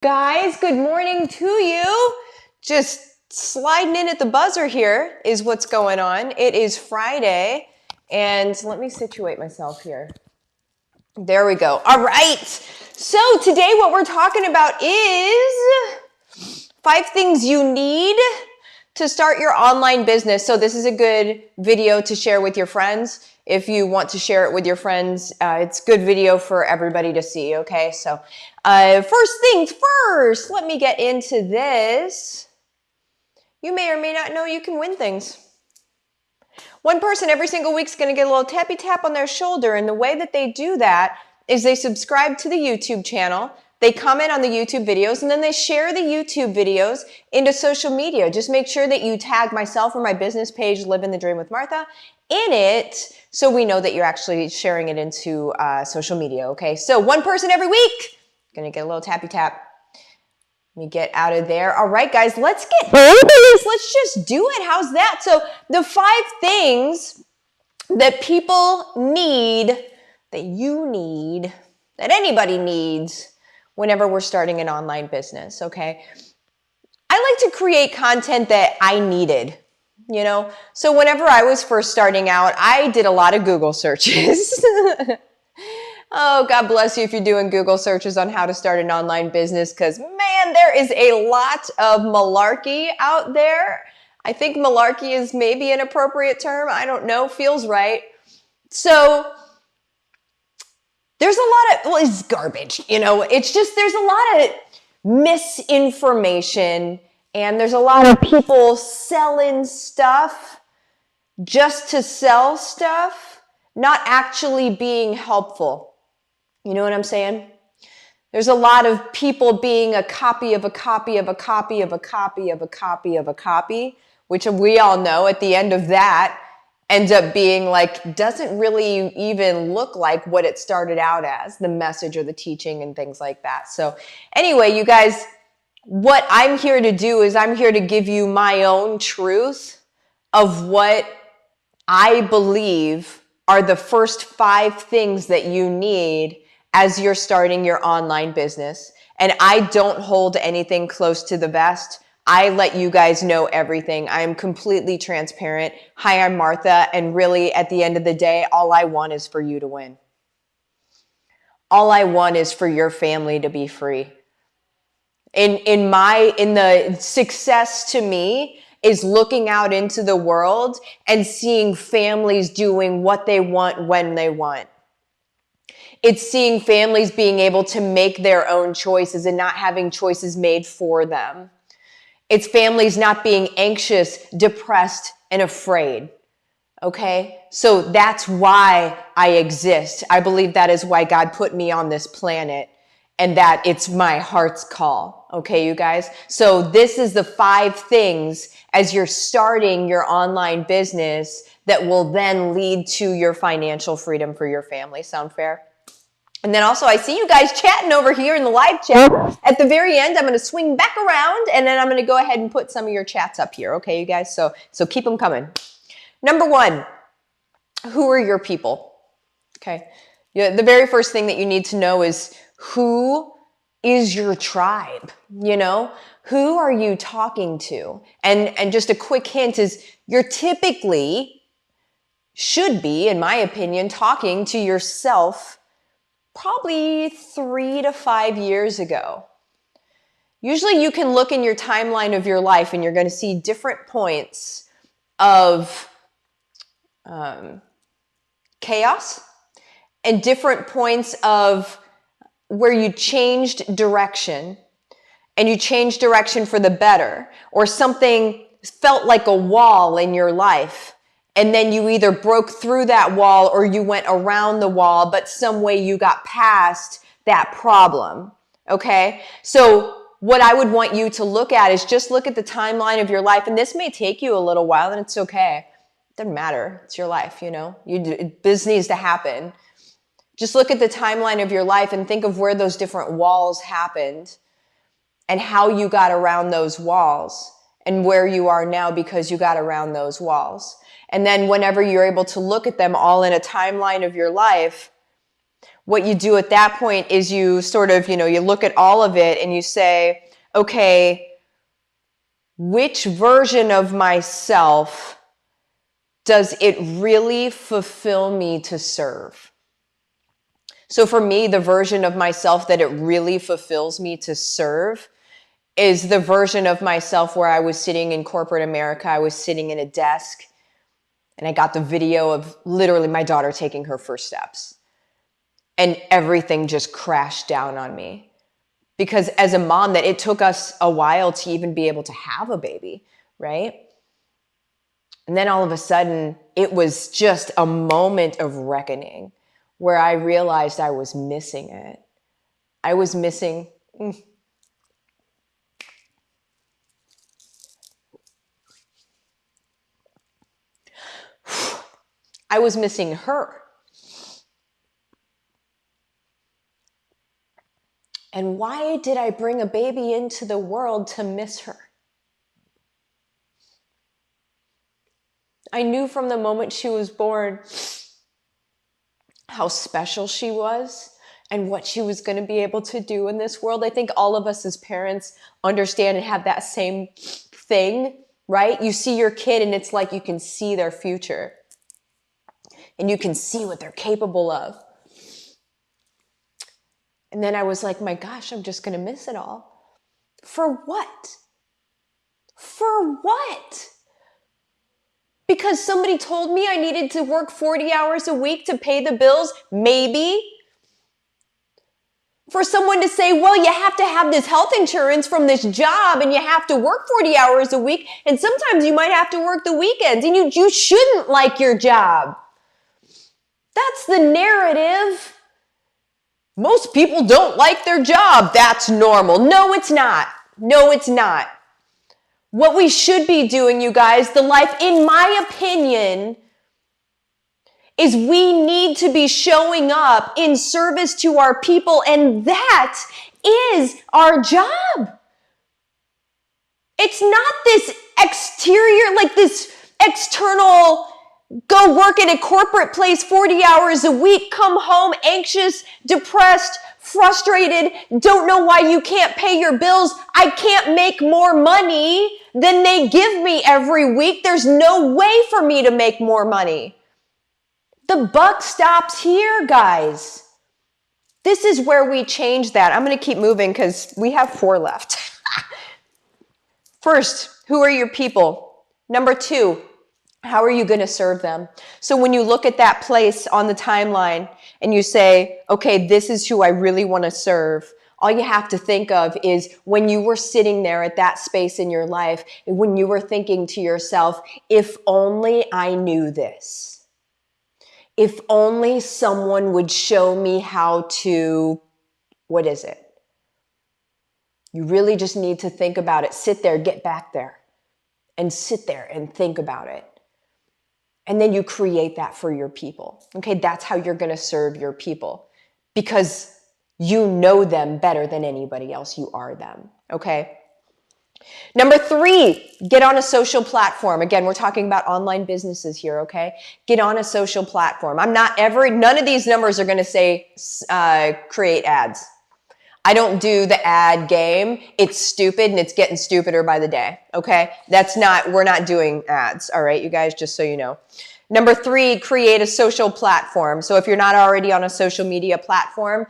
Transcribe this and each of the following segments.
Guys, good morning to you. Just sliding in at the buzzer here is what's going on. It is Friday, and let me situate myself here. There we go. All right. So today what we're talking about is 5 things you need to start your online business. So this is a good video to share with your friends. If you want to share it with your friends, it's a good video for everybody to see, okay? So first things first, let me get into this. You may or may not know you can win things. One person every single week is going to get a little tappy tap on their shoulder, and the way that they do that is they subscribe to the YouTube channel, they comment on the YouTube videos, and then they share the YouTube videos into social media. Just make sure that you tag myself or my business page, Livin the Dream with Martha, in it, so we know that you're actually sharing it into social media, okay? So one person every week, gonna get a little tappy tap. Let me get out of there. All right, guys, let's get into this. Let's just do it. How's that? So the 5 things that people need, that you need, that anybody needs whenever we're starting an online business, okay? I like to create content that I needed. You know, so whenever I was first starting out, I did a lot of Google searches. Oh, God bless you if you're doing Google searches on how to start an online business, because man, there is a lot of malarkey out there. I think malarkey is maybe an appropriate term. I don't know, feels right. So there's a lot of, well, it's garbage, you know, it's just, there's a lot of misinformation. And there's a lot of people selling stuff just to sell stuff, not actually being helpful. You know what I'm saying? There's a lot of people being a copy of a copy of a copy of a copy of a copy of a copy, which we all know at the end of that ends up being like, doesn't really even look like what it started out as, the message or the teaching and things like that. So anyway, you guys, what I'm here to do is I'm here to give you my own truth of what I believe are the first 5 things that you need as you're starting your online business. And I don't hold anything close to the vest. I let you guys know everything. I am completely transparent. Hi, I'm Martha. And really, at the end of the day, all I want is for you to win. All I want is for your family to be free. In the success to me is looking out into the world and seeing families doing what they want when they want. It's seeing families being able to make their own choices and not having choices made for them. It's families not being anxious, depressed, and afraid. Okay? So that's why I exist. I believe that is why God put me on this planet. And that it's my heart's call. Okay, you guys? So this is the 5 things as you're starting your online business that will then lead to your financial freedom for your family. Sound fair? And then also I see you guys chatting over here in the live chat. At the very end, I'm going to swing back around and then I'm going to go ahead and put some of your chats up here. Okay, you guys? So keep them coming. Number 1, who are your people? Okay. The very first thing that you need to know is, who is your tribe? You know, who are you talking to? And just a quick hint is you're typically, should be, in my opinion, talking to yourself probably 3 to 5 years ago. Usually you can look in your timeline of your life and you're going to see different points of chaos and different points of where you changed direction and you changed direction for the better, or something felt like a wall in your life. And then you either broke through that wall or you went around the wall, but some way you got past that problem. Okay. So what I would want you to look at is just look at the timeline of your life. And this may take you a little while, and it's okay. It doesn't matter. It's your life, you know, this needs to happen. Just look at the timeline of your life and think of where those different walls happened and how you got around those walls and where you are now because you got around those walls. And then whenever you're able to look at them all in a timeline of your life, what you do at that point is you sort of, you look at all of it and you say, okay, which version of myself does it really fulfill me to serve? So for me, the version of myself that it really fulfills me to serve is the version of myself where I was sitting in corporate America. I was sitting in a desk and I got the video of literally my daughter taking her first steps. And everything just crashed down on me. Because as a mom, that it took us a while to even be able to have a baby, right? And then all of a sudden, it was just a moment of reckoning where I realized I was missing it. I was missing... I was missing her. And why did I bring a baby into the world to miss her? I knew from the moment she was born how special she was and what she was going to be able to do in this world. I think all of us as parents understand and have that same thing, right? You see your kid and it's like you can see their future and you can see what they're capable of. And then I was like, my gosh, I'm just going to miss it all. For what? For what? Because somebody told me I needed to work 40 hours a week to pay the bills? Maybe. For someone to say, well, you have to have this health insurance from this job and you have to work 40 hours a week and sometimes you might have to work the weekends and you shouldn't like your job. That's the narrative. Most people don't like their job. That's normal. No, it's not. No, it's not. What we should be doing, you guys, the life, in my opinion, is we need to be showing up in service to our people, and that is our job. It's not this exterior, like this external, go work at a corporate place 40 hours a week, come home anxious, depressed, frustrated, don't know why you can't pay your bills. I can't make more money than they give me every week. There's no way for me to make more money. The buck stops here, guys. This is where we change that. I'm going to keep moving because we have 4 left. First, who are your people? Number 2, how are you going to serve them? So when you look at that place on the timeline and you say, okay, this is who I really want to serve, all you have to think of is when you were sitting there at that space in your life, when you were thinking to yourself, if only I knew this. If only someone would show me how to, what is it? You really just need to think about it. Sit there, get back there, and sit there and think about it. And then you create that for your people. Okay, that's how you're going to serve your people because you know them better than anybody else. You are them. Okay. Number 3, get on a social platform. Again, we're talking about online businesses here. Okay. Get on a social platform. None of these numbers are going to say, create ads. I don't do the ad game. It's stupid and it's getting stupider by the day. Okay. We're not doing ads. All right, you guys, just so you know. Number 3, create a social platform. So if you're not already on a social media platform,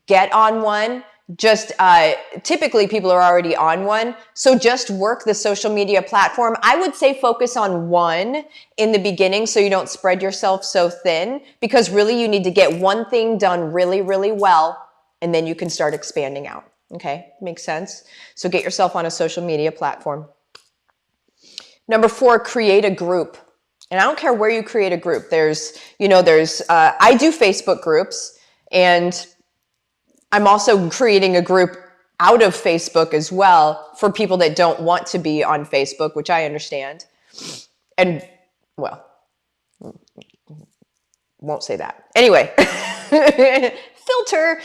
get on one. Typically people are already on one. So just work the social media platform. I would say focus on one in the beginning so you don't spread yourself so thin, because really you need to get one thing done really, really well, and then you can start expanding out. Okay, makes sense? So get yourself on a social media platform. Number 4, create a group. And I don't care where you create a group. I do Facebook groups, and I'm also creating a group out of Facebook as well for people that don't want to be on Facebook, which I understand. And, well, won't say that. Anyway, filter.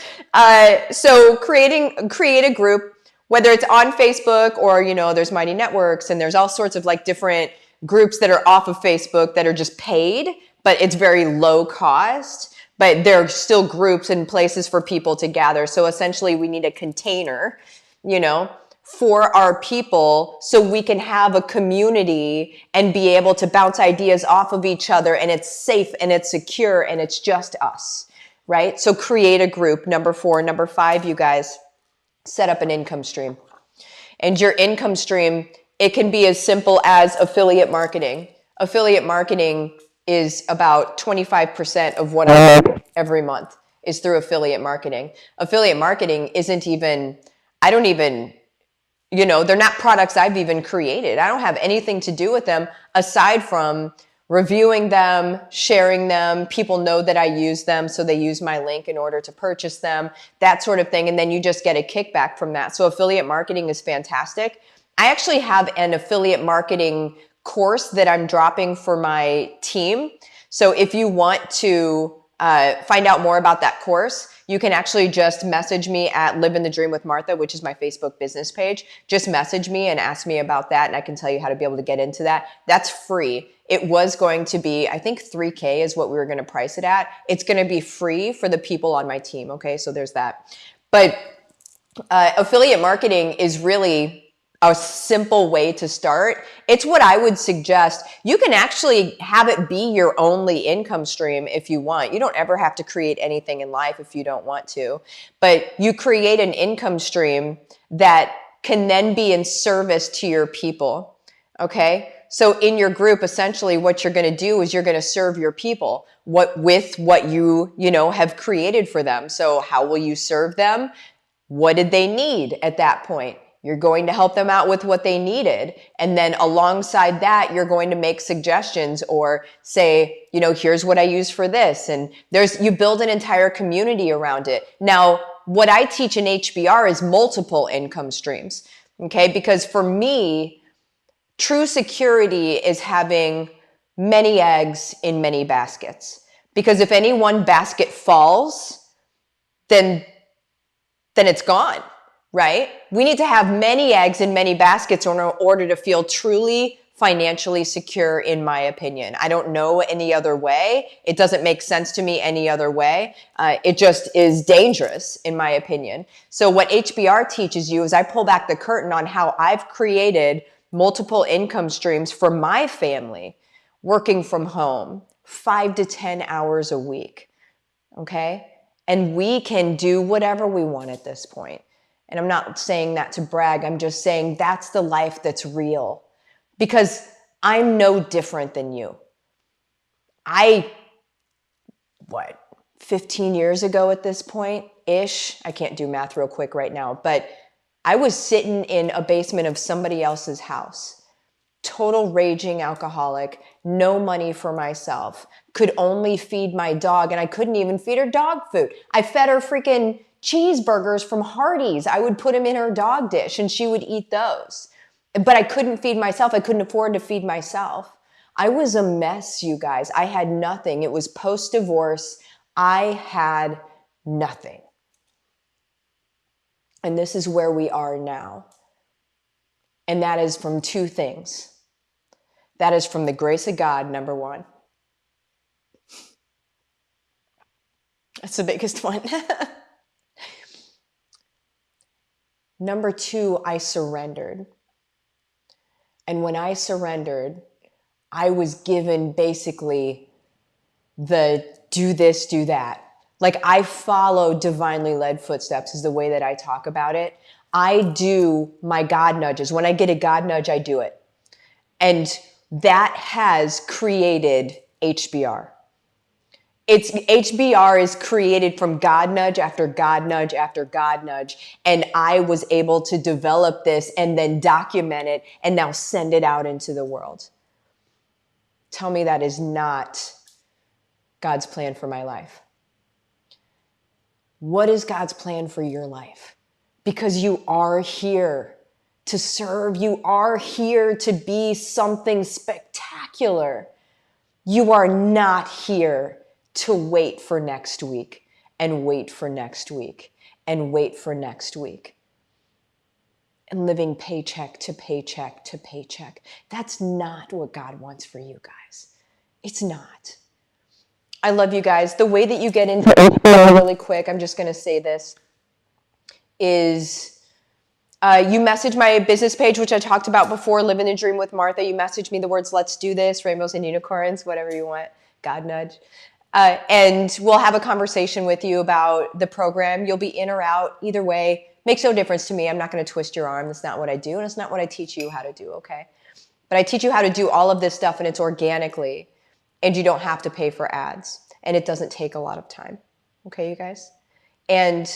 So create a group, whether it's on Facebook or, there's Mighty Networks and there's all sorts of like different groups that are off of Facebook that are just paid, but it's very low cost. but there are still groups and places for people to gather. So essentially we need a container, for our people so we can have a community and be able to bounce ideas off of each other, and it's safe and it's secure and it's just us, right? So create a group. Number 4. Number 5, you guys, set up an income stream. And your income stream, it can be as simple as affiliate marketing. Affiliate marketing is about 25% of what I make every month is through affiliate marketing. Affiliate marketing isn't even, they're not products I've even created. I don't have anything to do with them aside from reviewing them, sharing them. People know that I use them, so they use my link in order to purchase them, that sort of thing. And then you just get a kickback from that. So affiliate marketing is fantastic. I actually have an affiliate marketing course that I'm dropping for my team. So if you want to find out more about that course, you can actually just message me at Livin the Dream with Martha, which is my Facebook business page. Just message me and ask me about that, and I can tell you how to be able to get into that. That's free. It was going to be, I think $3,000 is what we were going to price it at. It's going to be free for the people on my team. Okay, so there's that. But affiliate marketing is really a simple way to start. It's what I would suggest. You can actually have it be your only income stream if you want. You don't ever have to create anything in life if you don't want to. But you create an income stream that can then be in service to your people. Okay? So in your group, essentially what you're going to do is you're going to serve your people with what you have created for them. So how will you serve them? What did they need at that point? You're going to help them out with what they needed. And then alongside that, you're going to make suggestions or say, here's what I use for this. And you build an entire community around it. Now, what I teach in HBR is multiple income streams. Okay. Because for me, true security is having many eggs in many baskets. Because if any one basket falls, then it's gone. Right? We need to have many eggs in many baskets in order to feel truly financially secure, in my opinion. I don't know any other way. It doesn't make sense to me any other way. It just is dangerous, in my opinion. So what HBR teaches you is I pull back the curtain on how I've created multiple income streams for my family, working from home 5 to 10 hours a week. Okay? And we can do whatever we want at this point. And I'm not saying that to brag. I'm just saying that's the life that's real. Because I'm no different than you. 15 years ago at this point-ish, I can't do math real quick right now, but I was sitting in a basement of somebody else's house. Total raging alcoholic, no money for myself, could only feed my dog, and I couldn't even feed her dog food. I fed her freaking cheeseburgers from Hardee's. I would put them in her dog dish and she would eat those. But I couldn't feed myself. I couldn't afford to feed myself. I was a mess, you guys. I had nothing. It was post-divorce. I had nothing. And this is where we are now. And that is from 2 things. That is from the grace of God, number 1. That's the biggest one. Number 2, I surrendered. And when I surrendered, I was given basically the do this, do that. Like I follow divinely led footsteps is the way that I talk about it. I do my God nudges. When I get a God nudge, I do it. And that has created HBR. HBR is created from God nudge after God nudge after God nudge. And I was able to develop this and then document it and now send it out into the world. Tell me that is not God's plan for my life. What is God's plan for your life? Because you are here to serve. You are here to be something spectacular. You are not here to wait for next week and wait for next week and wait for next week and living paycheck to paycheck to paycheck. That's not what God wants for you guys. It's not. I love you guys. The way that you get into HBO really quick, I'm just going to say this, is you message my business page, which I talked about before, Livin the Dream with Martha. You message me the words, let's do this, rainbows and unicorns, whatever you want, God nudge. And we'll have a conversation with you about the program. You'll be in or out. Either way, makes no difference to me. I'm not going to twist your arm. That's not what I do, and it's not what I teach you how to do, okay? But I teach you how to do all of this stuff, and it's organically, and you don't have to pay for ads, and it doesn't take a lot of time, okay, you guys? And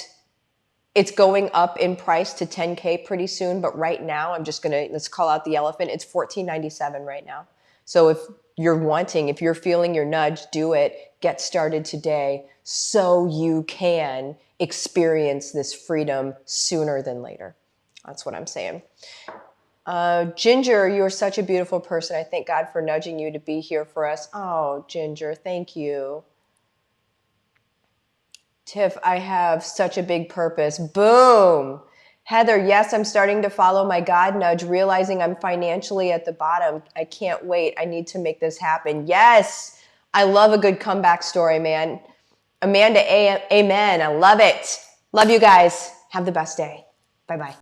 it's going up in price to $10K pretty soon, but right now, I'm just going to, let's call out the elephant. It's $14.97 right now. So if you're feeling your nudge, do it. Get started today so you can experience this freedom sooner than later. That's what I'm saying. Ginger, you are such a beautiful person. I thank God for nudging you to be here for us. Oh, Ginger, thank you. Tiff, I have such a big purpose. Boom. Heather, yes, I'm starting to follow my God nudge, realizing I'm financially at the bottom. I can't wait. I need to make this happen. Yes. I love a good comeback story, man. Amanda, amen. I love it. Love you guys. Have the best day. Bye-bye.